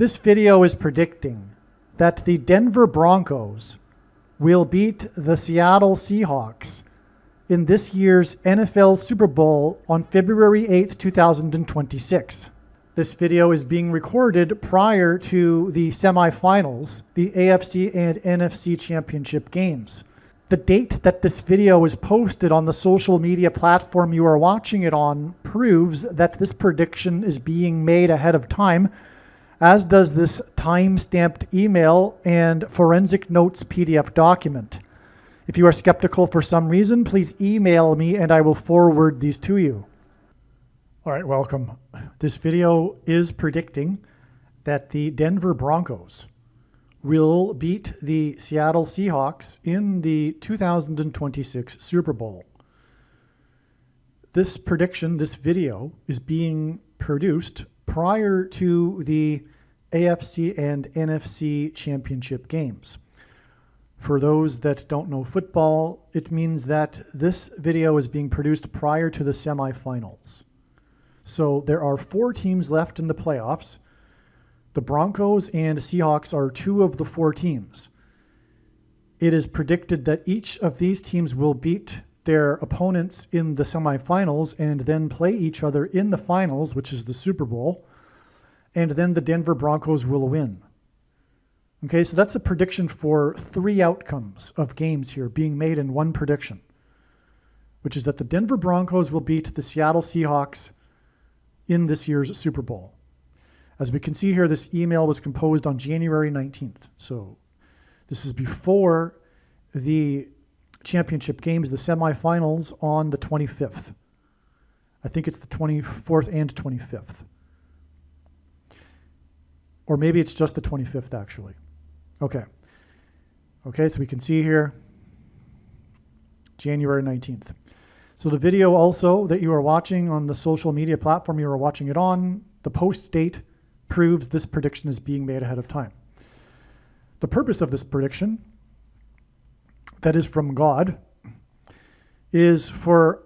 This video is predicting that the Denver Broncos will beat the Seattle Seahawks in this year's NFL Super Bowl on February 8th, 2026. This video is being recorded prior to the semifinals, the AFC and NFC Championship games. The date that this video is posted on the social media platform you are watching it on proves that this prediction is being made ahead of time, as does this time-stamped email and forensic notes PDF document. If you are skeptical for some reason, please email me and I will forward these to you. All right, welcome. This video is predicting that the Denver Broncos will beat the Seattle Seahawks in the 2026 Super Bowl. This prediction, this video, is being produced prior to the AFC and NFC championship games. For those that don't know football, it means that this video is being produced prior to the semifinals. So there are 4 teams left in the playoffs. The Broncos and Seahawks are 2 of the 4 teams. It is predicted that each of these teams will beat their opponents in the semifinals and then play each other in the finals, which is the Super Bowl, and then the Denver Broncos will win. Okay, so that's a prediction for 3 outcomes of games here being made in one prediction, which is that the Denver Broncos will beat the Seattle Seahawks in this year's Super Bowl. As we can see here, this email was composed on January 19th. So this is before the championship games, the semifinals on the 25th. I think it's the 24th and 25th. Or maybe it's just the 25th, actually. Okay, so we can see here, January 19th. So the video also that you are watching on the social media platform you are watching it on, the post date proves this prediction is being made ahead of time. The purpose of this prediction, that is from God, is for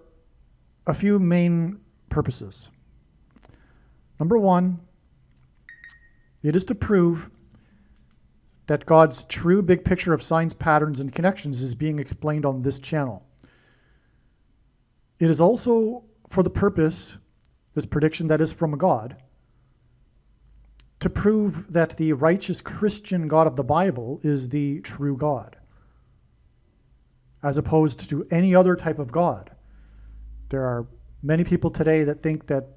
a few main purposes. Number 1, it is to prove that God's true big picture of signs, patterns, and connections is being explained on this channel. It is also for the purpose, this prediction that is from God, to prove that the righteous Christian God of the Bible is the true God, as opposed to any other type of God. There are many people today that think that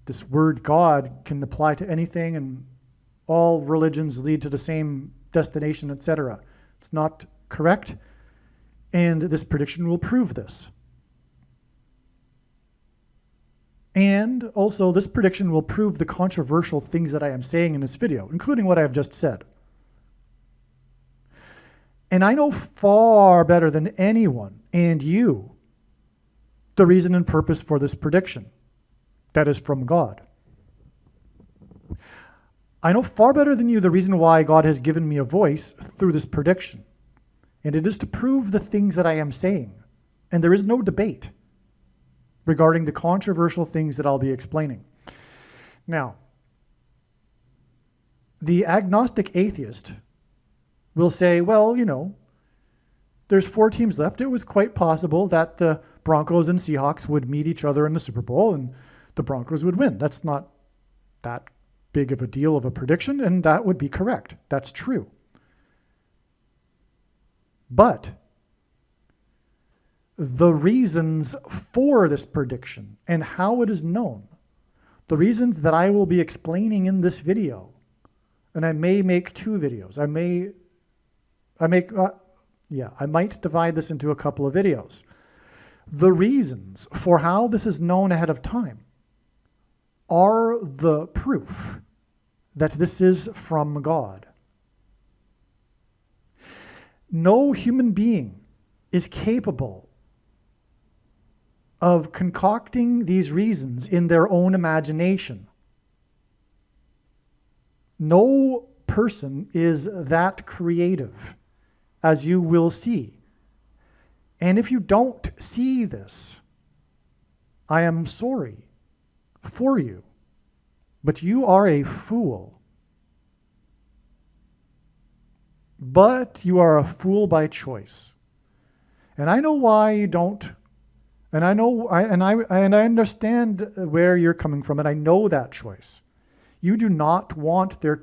this word God can apply to anything and all religions lead to the same destination, etc. It's not correct, and this prediction will prove this. And also, this prediction will prove the controversial things that I am saying in this video, including what I have just said. And I know far better than anyone, and you, the reason and purpose for this prediction that is from God. I know far better than you the reason why God has given me a voice through this prediction. And it is to prove the things that I am saying. And there is no debate regarding the controversial things that I'll be explaining. Now, the agnostic atheist will say, well, there's 4 teams left. It was quite possible that the Broncos and Seahawks would meet each other in the Super Bowl and the Broncos would win. That's not that big of a deal of a prediction, and that would be correct. That's true. But the reasons for this prediction and how it is known, the reasons that I will be explaining in this video, and I may make 2 videos. I might divide this into a couple of videos. The reasons for how this is known ahead of time are the proof that this is from God. No human being is capable of concocting these reasons in their own imagination. No person is that creative, as you will see. And if you don't see this, I am sorry for you. But you are a fool but you are a fool by choice. And I know why you don't. And I understand where you're coming from, and I know that choice. You do not want the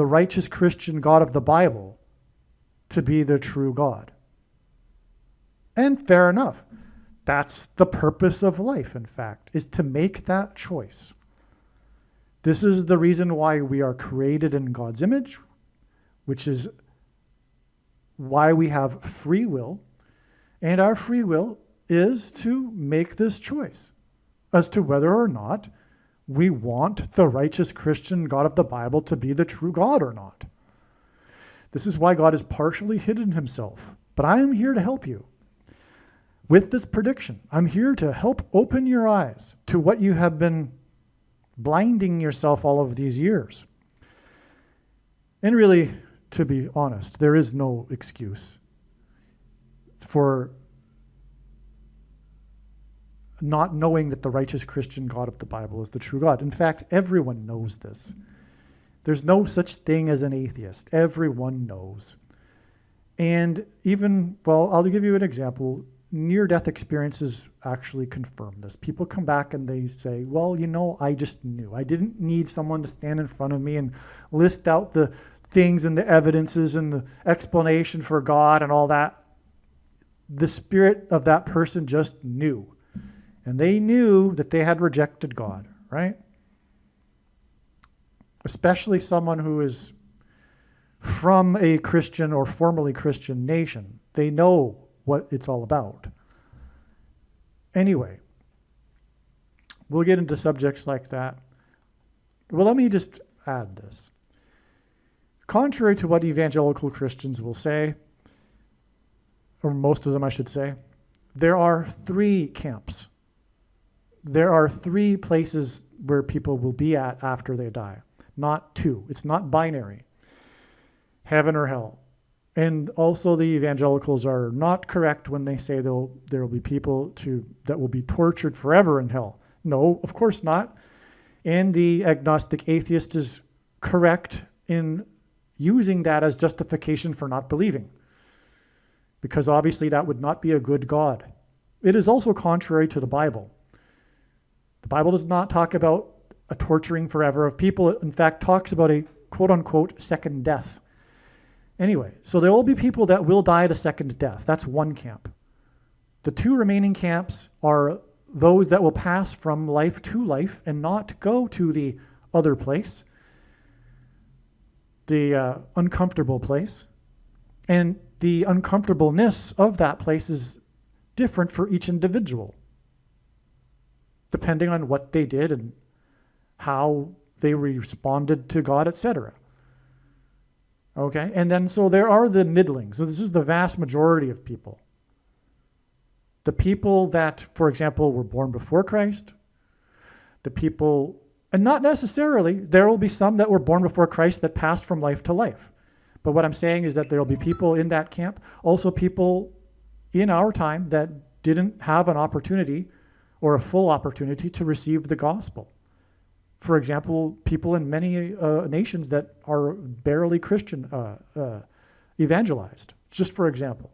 righteous Christian God of the Bible to be the true God. And fair enough. That's the purpose of life, in fact, is to make that choice. This is the reason why we are created in God's image, which is why we have free will. And our free will is to make this choice as to whether or not we want the righteous Christian God of the Bible to be the true God or not. This is why God has partially hidden himself. But I am here to help you with this prediction. I'm here to help open your eyes to what you have been blinding yourself all of these years. And really, to be honest, there is no excuse for not knowing that the righteous Christian God of the Bible is the true God. In fact, everyone knows this. There's no such thing as an atheist. Everyone knows. And even, well, I'll give you an example. Near-death experiences actually confirm this. People come back and they say, well, I just knew. I didn't need someone to stand in front of me and list out the things and the evidences and the explanation for God and all that. The spirit of that person just knew. And they knew that they had rejected God, right? Especially someone who is from a Christian or formerly Christian nation. They know what it's all about. Anyway, we'll get into subjects like that. Well, let me just add this. Contrary to what evangelical Christians will say, or most of them I should say, there are 3 camps. There are 3 places where people will be at after they die, not 2. It's not binary, heaven or hell. And also the evangelicals are not correct when they say there will be people that will be tortured forever in hell. No, of course not. And the agnostic atheist is correct in using that as justification for not believing, because obviously that would not be a good God. It is also contrary to the Bible. The Bible does not talk about a torturing forever of people. It, in fact, talks about a quote-unquote second death. Anyway, so there will be people that will die at a second death. That's one camp. The 2 remaining camps are those that will pass from life to life and not go to the other place, the uncomfortable place. And the uncomfortableness of that place is different for each individual, depending on what they did and how they responded to God, etc. Okay, and then so there are the middlings. So this is the vast majority of people. The people that, for example, were born before Christ, the people, and not necessarily, there will be some that were born before Christ that passed from life to life. But what I'm saying is that there will be people in that camp, also people in our time that didn't have an opportunity or a full opportunity to receive the gospel. For example, people in many nations that are barely Christian evangelized, just for example.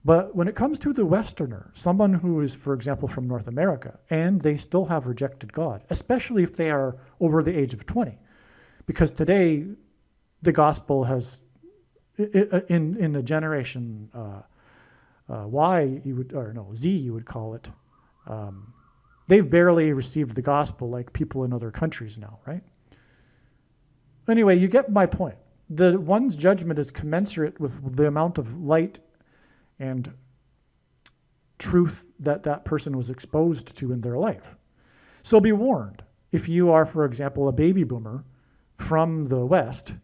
But when it comes to the Westerner, someone who is, for example, from North America, and they still have rejected God, especially if they are over the age of 20, because today the gospel has, in the generation Y, Z, you would call it, they've barely received the gospel like people in other countries now, right? Anyway, you get my point. The one's judgment is commensurate with the amount of light and truth that person was exposed to in their life. So be warned. If you are, for example, a baby boomer from the West,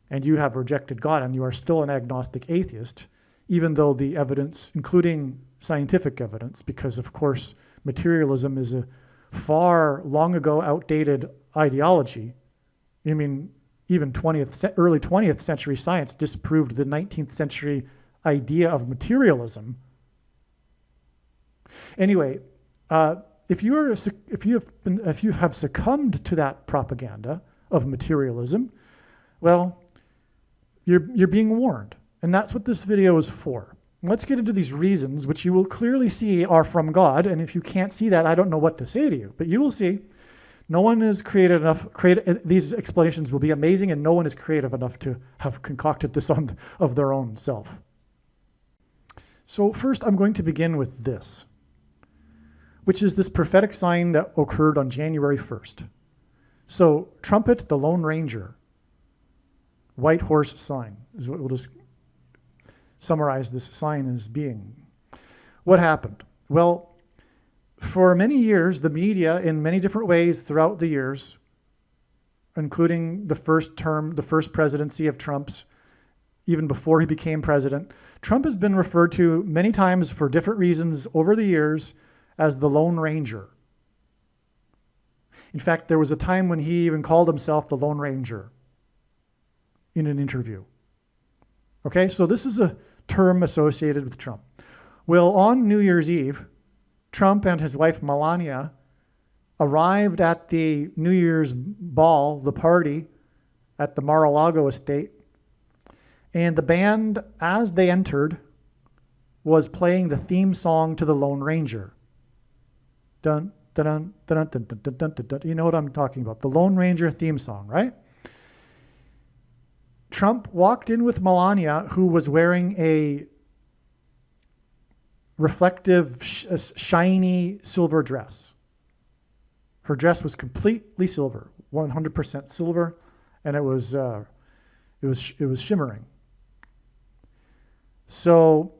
and you have rejected God and you are still an agnostic atheist, even though the evidence, including scientific evidence, because of course materialism is a far long ago outdated ideology. I mean, even early 20th century science disproved the 19th century idea of materialism. Anyway, if you have succumbed to that propaganda of materialism, well, you're being warned. And that's what this video is for. Let's get into these reasons, which you will clearly see are from God. And if you can't see that, I don't know what to say to you. But you will see no one is creative enough. These explanations will be amazing, and no one is creative enough to have concocted this of their own self. So first, I'm going to begin with this, which is this prophetic sign that occurred on January 1st. So trumpet the Lone Ranger, white horse sign is what we'll just summarize this sign as being. What happened? Well, for many years, the media, in many different ways throughout the years, including the first presidency of Trump's, even before he became president, Trump has been referred to many times for different reasons over the years as the Lone Ranger. In fact, there was a time when he even called himself the Lone Ranger in an interview. Okay, so this is a term associated with Trump. Well, on New Year's Eve, Trump and his wife Melania arrived at the New Year's ball, the party at the Mar-a-Lago estate, and the band, as they entered, was playing the theme song to the Lone Ranger. Dun, dun, dun, dun, dun, dun, dun, dun, dun. You know what I'm talking about, the Lone Ranger theme song, right? Trump walked in with Melania, who was wearing a reflective, shiny silver dress. Her dress was completely silver, 100% silver, and it was shimmering. So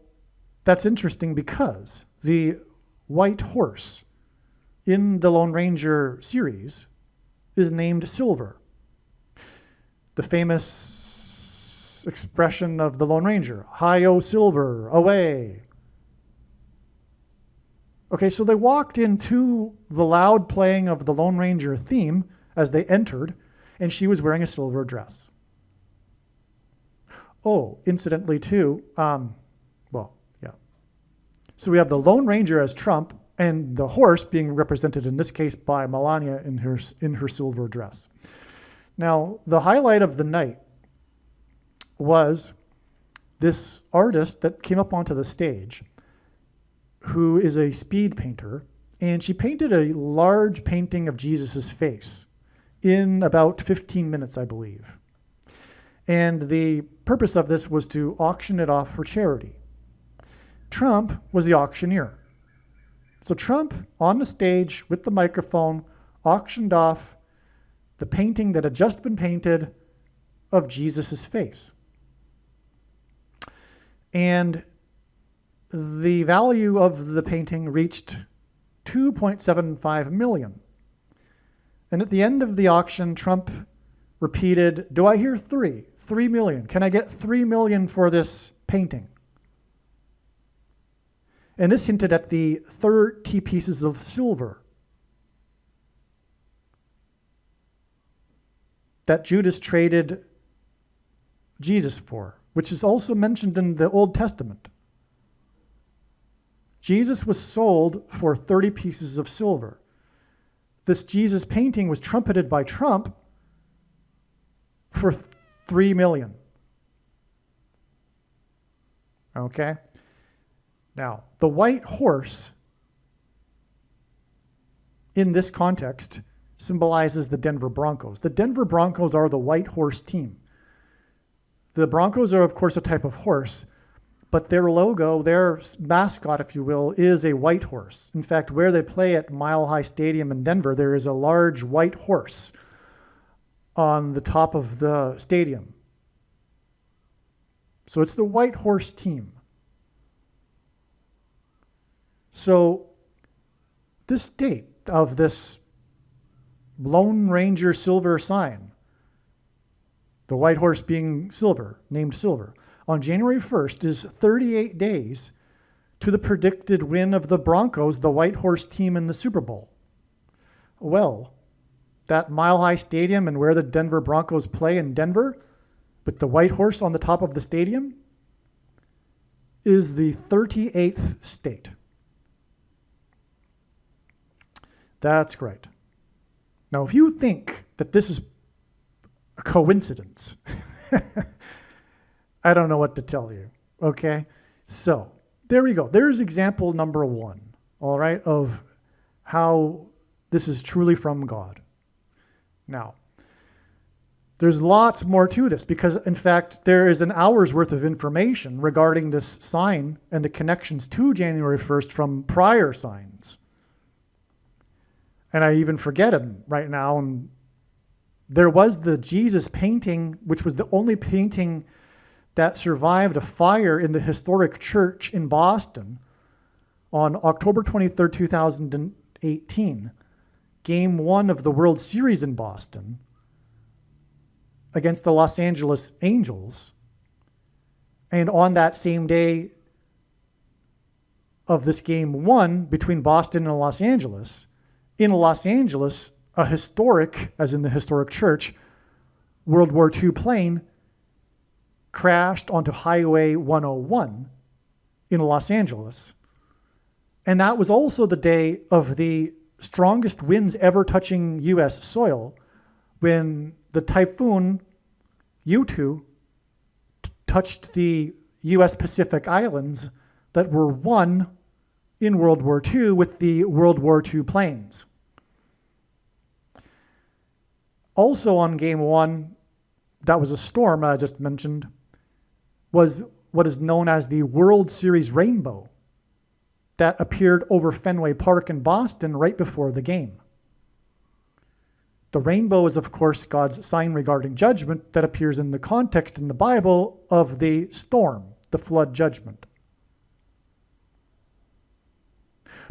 that's interesting because the white horse in the Lone Ranger series is named Silver. The famous expression of the Lone Ranger, "Hi-yo, Silver, away." Okay, so they walked into the loud playing of the Lone Ranger theme as they entered, and she was wearing a silver dress. Oh, incidentally too, So we have the Lone Ranger as Trump, and the horse being represented in this case by Melania in her silver dress. Now, the highlight of the night was this artist that came up onto the stage, who is a speed painter, and she painted a large painting of Jesus's face in about 15 minutes, I believe. And the purpose of this was to auction it off for charity. Trump was the auctioneer. So Trump, on the stage with the microphone, auctioned off the painting that had just been painted of Jesus's face. And the value of the painting reached $2.75 million. And at the end of the auction, Trump repeated, "Do I hear three? $3 million. Can I get $3 million for this painting?" And this hinted at the 30 pieces of silver that Judas traded Jesus for, which is also mentioned in the Old Testament. Jesus was sold for 30 pieces of silver. This Jesus painting was trumpeted by Trump for $3 million. Okay? Now, the white horse in this context symbolizes the Denver Broncos. The Denver Broncos are the white horse team. The Broncos are, of course, a type of horse, but their logo, their mascot, if you will, is a white horse. In fact, where they play at Mile High Stadium in Denver, there is a large white horse on the top of the stadium. So it's the white horse team. So this date of this Lone Ranger silver sign, the white horse being silver, named Silver, on January 1st is 38 days to the predicted win of the Broncos, the white horse team, in the Super Bowl. Well, that Mile High Stadium and where the Denver Broncos play in Denver, with the white horse on the top of the stadium, is the 38th state. That's great. Now, if you think that this is a coincidence. I don't know what to tell you. Okay? So, there we go. There's example number 1, all right, of how this is truly from God. Now, there's lots more to this because, in fact, there is an hour's worth of information regarding this sign and the connections to January 1st from prior signs. And I even forget them right now. And there was the Jesus painting, which was the only painting that survived a fire in the historic church in Boston on October 23rd, 2018, Game 1 of the World Series in Boston against the Los Angeles Angels. And on that same day of this Game 1 between Boston and Los Angeles, in Los Angeles, a historic, as in the historic church, World War II plane crashed onto Highway 101 in Los Angeles. And that was also the day of the strongest winds ever touching U.S. soil when the typhoon U2 touched the U.S. Pacific Islands that were won in World War II with the World War II planes. Also on Game 1, that was a storm I just mentioned, was what is known as the World Series rainbow that appeared over Fenway Park in Boston right before the game. The rainbow is, of course, God's sign regarding judgment that appears in the context in the Bible of the storm, the flood judgment.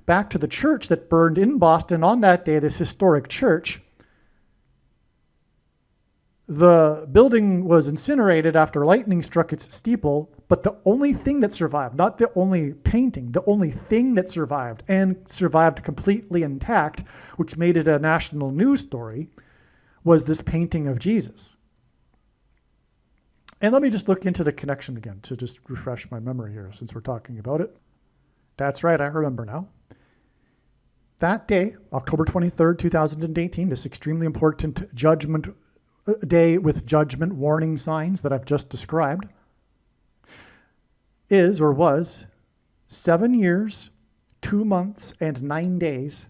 Back to the church that burned in Boston on that day, this historic church. The building was incinerated after lightning struck its steeple, but the only thing that survived, not the only painting, the only thing that survived and survived completely intact, which made it a national news story, was this painting of Jesus. And let me just look into the connection again to just refresh my memory here since we're talking about it. That's right, I remember now. That day, October 23rd, 2018, this extremely important judgment day with judgment warning signs that I've just described, is or was 7 years, 2 months, and 9 days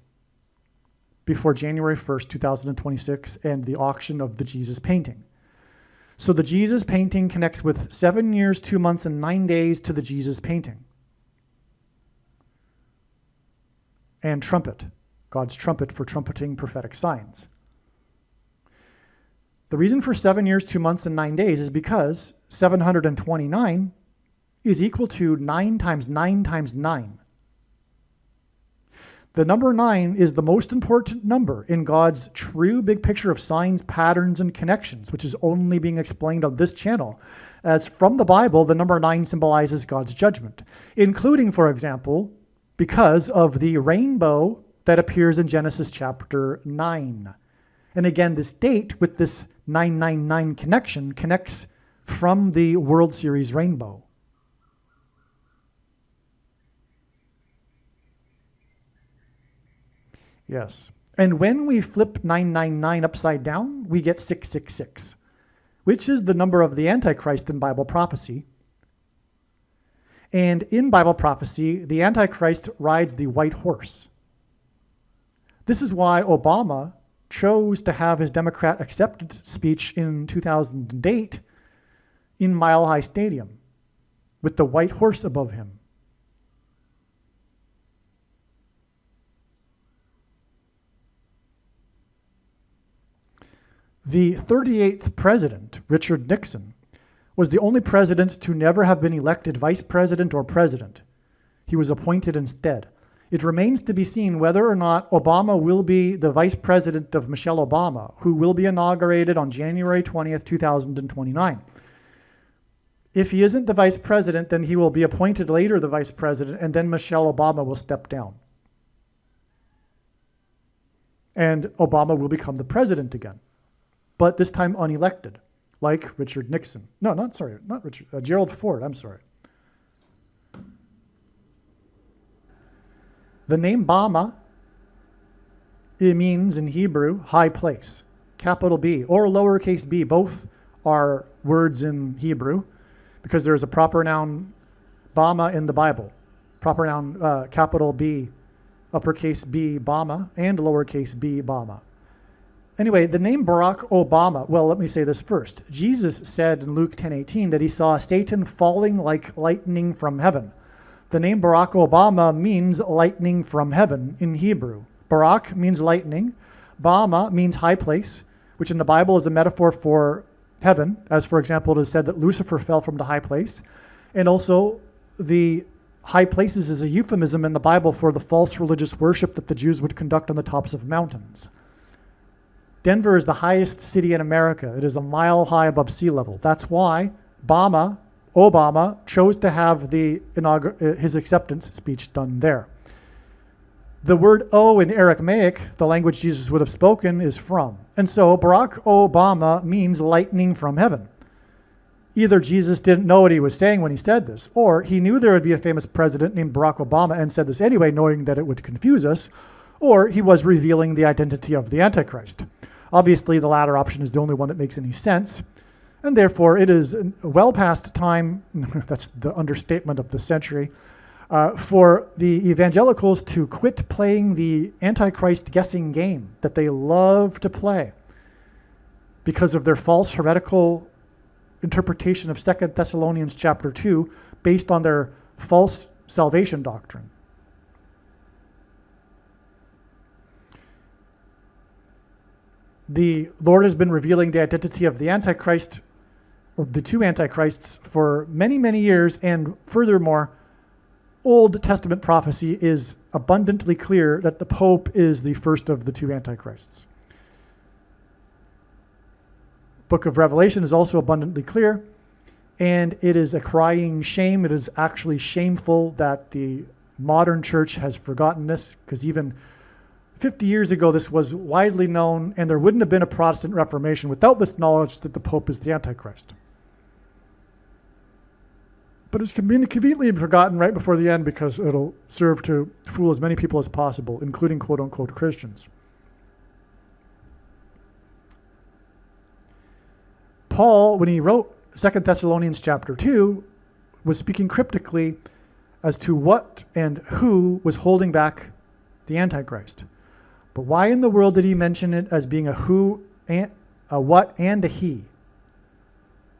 before January 1st, 2026, and the auction of the Jesus painting. So the Jesus painting connects with 7 years, 2 months, and 9 days to the Jesus painting. And trumpet, God's trumpet for trumpeting prophetic signs. The reason for 7 years, 2 months, and 9 days is because 729 is equal to 9 times 9 times 9. The number 9 is the most important number in God's true big picture of signs, patterns, and connections, which is only being explained on this channel. As from the Bible, the number 9 symbolizes God's judgment, including, for example, because of the rainbow that appears in Genesis chapter 9. And again, this date with this 999 connection connects from the World Series rainbow. Yes. And when we flip 999 upside down, we get 666, which is the number of the Antichrist in Bible prophecy. And in Bible prophecy, the Antichrist rides the white horse. This is why Obama chose to have his Democrat acceptance speech in 2008 in Mile High Stadium with the white horse above him. The 38th president, Richard Nixon, was the only president to never have been elected vice president or president. He was appointed instead. It remains to be seen whether or not Obama will be the vice president of Michelle Obama, who will be inaugurated on January 20th, 2029. If he isn't the vice president, then he will be appointed later the vice president, and then Michelle Obama will step down. And Obama will become the president again, but this time unelected, like Richard Nixon. No, not Richard, Gerald Ford, I'm sorry. The name Bama, it means in Hebrew, high place. capital B, or lowercase b. Both are words in Hebrew because there's a proper noun Bama in the Bible. Proper noun capital B, uppercase B, Bama, and lowercase b, Bama. Anyway, the name Barack Obama, well, let me say this first. Jesus said in Luke 10:18 that he saw Satan falling like lightning from heaven. The name Barack Obama means lightning from heaven in Hebrew. Barak means lightning. Bama means high place, which in the Bible is a metaphor for heaven, as for example, it is said that Lucifer fell from the high place. And also, the high places is a euphemism in the Bible for the false religious worship that the Jews would conduct on the tops of mountains. Denver is the highest city in America. It is a mile high above sea level. That's why Obama chose to have his acceptance speech done there. The word O in Aramaic, the language Jesus would have spoken, is from. And so Barack Obama means lightning from heaven. Either Jesus didn't know what he was saying when he said this, or he knew there would be a famous president named Barack Obama and said this anyway, knowing that it would confuse us, or he was revealing the identity of the Antichrist. Obviously, the latter option is the only one that makes any sense, and therefore it is well past time, that's the understatement of the century, for the evangelicals to quit playing the Antichrist guessing game that they love to play because of their false heretical interpretation of 2 Thessalonians chapter 2 based on their false salvation doctrine. The Lord has been revealing the identity of the Antichrist, or the two Antichrists, for many, many years, and furthermore, Old Testament prophecy is abundantly clear that the Pope is the first of the two Antichrists. Book of Revelation is also abundantly clear, and it is a crying shame. It is actually shameful that the modern church has forgotten this, because even 50 years ago, this was widely known, and there wouldn't have been a Protestant Reformation without this knowledge that the Pope is the Antichrist. But it's conveniently forgotten right before the end because it'll serve to fool as many people as possible, including quote-unquote Christians. Paul, when he wrote 2 Thessalonians chapter 2, was speaking cryptically as to what and who was holding back the Antichrist. But why in the world did he mention it as being a who, and a what, and a he?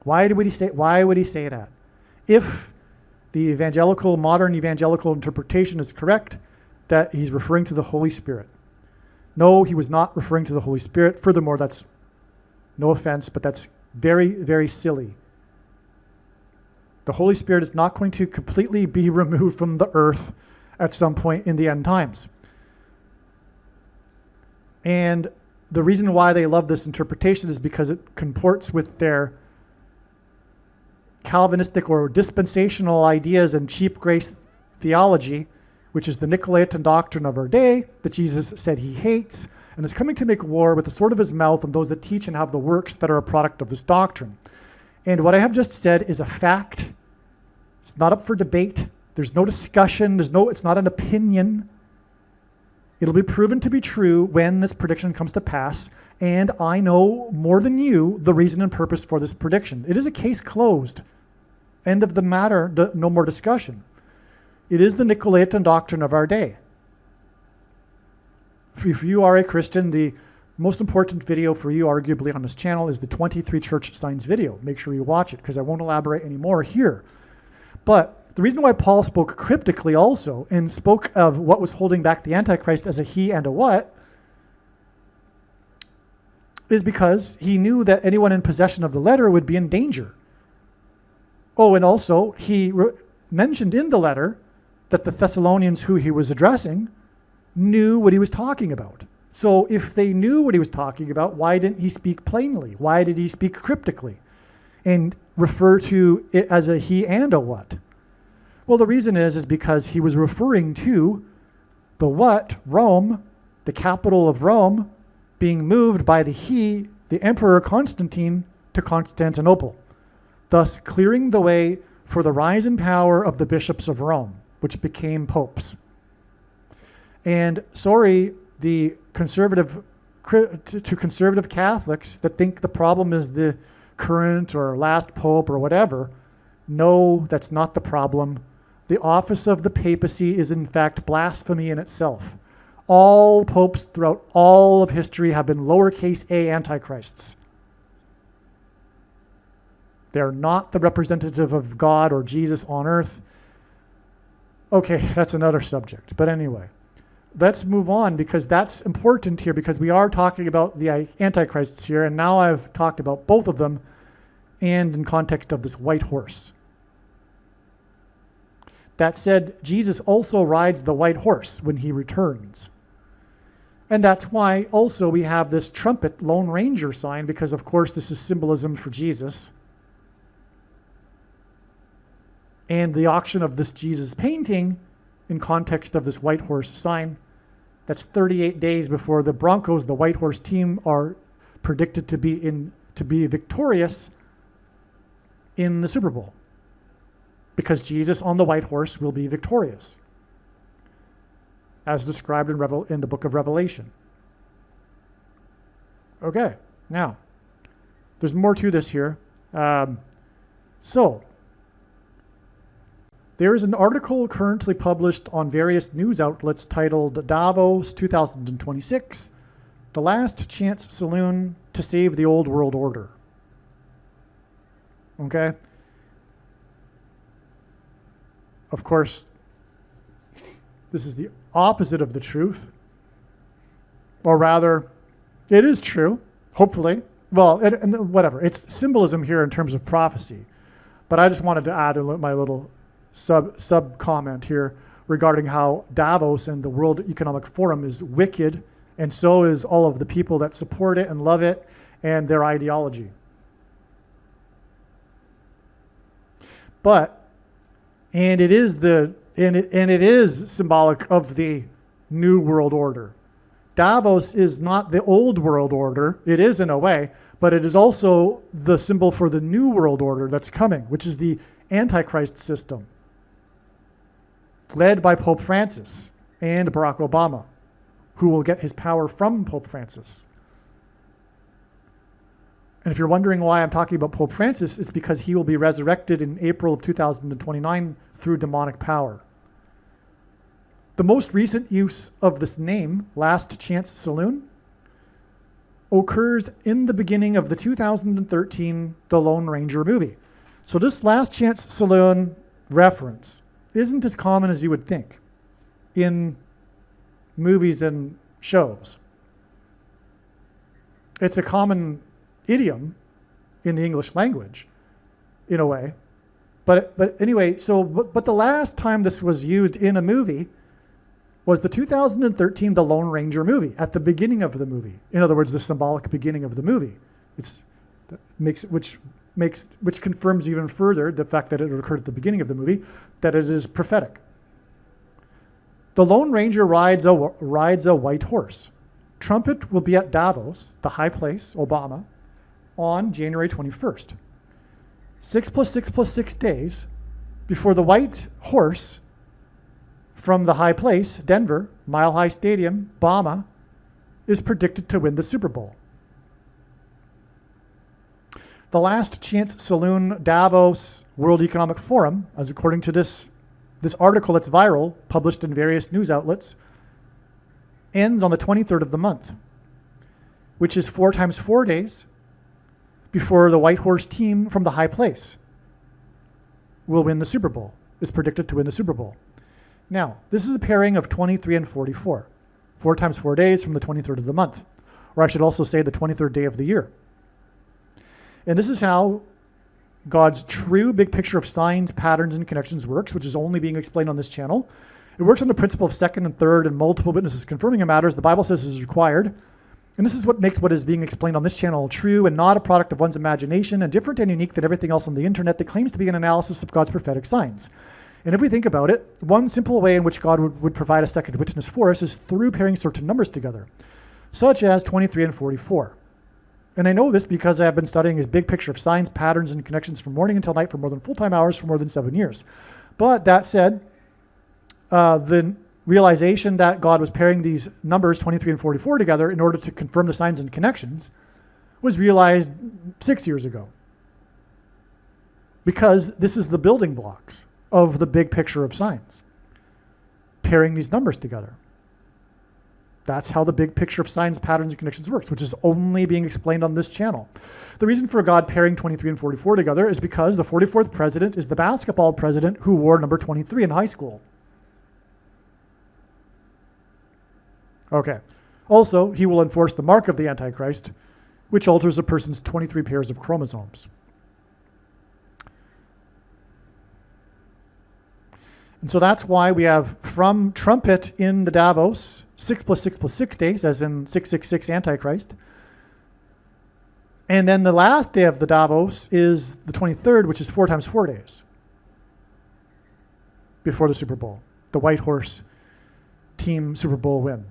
Why would he say that? If the modern evangelical interpretation is correct, that he's referring to the Holy Spirit. No, he was not referring to the Holy Spirit. Furthermore, that's, no offense, but that's very, very silly. The Holy Spirit is not going to completely be removed from the earth at some point in the end times. And the reason why they love this interpretation is because it comports with their Calvinistic or dispensational ideas and cheap grace theology, which is the Nicolaitan doctrine of our day that Jesus said he hates and is coming to make war with the sword of his mouth on those that teach and have the works that are a product of this doctrine. And what I have just said is a fact. It's not up for debate. There's no discussion. It's not an opinion. It'll be proven to be true when this prediction comes to pass, and I know more than you the reason and purpose for this prediction. It is a case closed. End of the matter, no more discussion. It is the Nicolaitan doctrine of our day. If you are a Christian, the most important video for you, arguably, on this channel is the 23 church signs video. Make sure you watch it, because I won't elaborate anymore here. But the reason why Paul spoke cryptically also, and spoke of what was holding back the Antichrist as a he and a what, is because he knew that anyone in possession of the letter would be in danger. Oh, and also, he mentioned in the letter that the Thessalonians who he was addressing knew what he was talking about. So if they knew what he was talking about, why didn't he speak plainly? Why did he speak cryptically and refer to it as a he and a what? Well, the reason is because he was referring to the what, Rome, the capital of Rome, being moved by the Emperor Constantine, to Constantinople, thus clearing the way for the rise in power of the bishops of Rome, which became popes. And sorry, the conservative to conservative Catholics that think the problem is the current or last pope or whatever, no, that's not the problem. The office of the papacy is in fact blasphemy in itself. All popes throughout all of history have been lowercase a antichrists. They're not the representative of God or Jesus on earth. Okay, that's another subject. But anyway, let's move on because that's important here because we are talking about the antichrists here, and now I've talked about both of them and in context of this white horse. That said, Jesus also rides the white horse when he returns. And that's why also we have this trumpet Lone Ranger sign because, of course, this is symbolism for Jesus. And the auction of this Jesus painting in context of this white horse sign, that's 38 days before the Broncos, the white horse team, are predicted to be victorious in the Super Bowl. Because Jesus on the white horse will be victorious, as described in the book of Revelation. Okay, now, there's more to this here. There is an article currently published on various news outlets titled Davos 2026, The Last Chance Saloon to Save the Old World Order. Okay? Of course, this is the opposite of the truth. Or rather, it is true, hopefully. Well, whatever. It's symbolism here in terms of prophecy. But I just wanted to add my little sub comment here regarding how Davos and the World Economic Forum is wicked, and so is all of the people that support it and love it and their ideology. And it is symbolic of the new world order. Davos is not the old world order. It is in a way, but it is also the symbol for the new world order that's coming, which is the Antichrist system, led by Pope Francis and Barack Obama, who will get his power from Pope Francis. And if you're wondering why I'm talking about Pope Francis, it's because he will be resurrected in April of 2029 through demonic power. The most recent use of this name, Last Chance Saloon, occurs in the beginning of the 2013 The Lone Ranger movie. So this Last Chance Saloon reference isn't as common as you would think in movies and shows. It's a common idiom in the English language, in a way. But anyway, but the last time this was used in a movie was the 2013 The Lone Ranger movie, at the beginning of the movie. In other words, the symbolic beginning of the movie. Which confirms even further the fact that it occurred at the beginning of the movie, that it is prophetic. The Lone Ranger rides a white horse. Trumpet will be at Davos, the high place, Obama, on January 21st. 6 + 6 + 6 days before the white horse from the high place, Denver, Mile High Stadium, Obama, is predicted to win the Super Bowl. The Last Chance Saloon Davos World Economic Forum, as according to this article that's viral, published in various news outlets, ends on the 23rd of the month, which is 4 times 4 days before the white horse team from the high place will win the Super Bowl, is predicted to win the Super Bowl. Now, this is a pairing of 23 and 44. 4 times 4 days from the 23rd of the month, or I should also say the 23rd day of the year. And this is how God's true big picture of signs, patterns, and connections works, which is only being explained on this channel. It works on the principle of second and third and multiple witnesses confirming a matter as the Bible says is required. And this is what makes what is being explained on this channel true and not a product of one's imagination and different and unique than everything else on the internet that claims to be an analysis of God's prophetic signs. And if we think about it, one simple way in which God would provide a second witness for us is through pairing certain numbers together, such as 23 and 44. And I know this because I have been studying his big picture of signs, patterns, and connections from morning until night for more than full-time hours for more than 7 years. But that said, the realization that God was pairing these numbers 23 and 44 together in order to confirm the signs and connections was realized 6 years ago. Because this is the building blocks of the big picture of science, pairing these numbers together. That's how the big picture of science, patterns, and connections works, which is only being explained on this channel. The reason for God pairing 23 and 44 together is because the 44th president is the basketball president who wore number 23 in high school. Okay. Also, he will enforce the mark of the Antichrist, which alters a person's 23 pairs of chromosomes. And so that's why we have from trumpet in the Davos, 6 + 6 + 6 days, as in 666 Antichrist. And then the last day of the Davos is the 23rd, which is 4 times 4 days before the Super Bowl, the White Horse team Super Bowl win.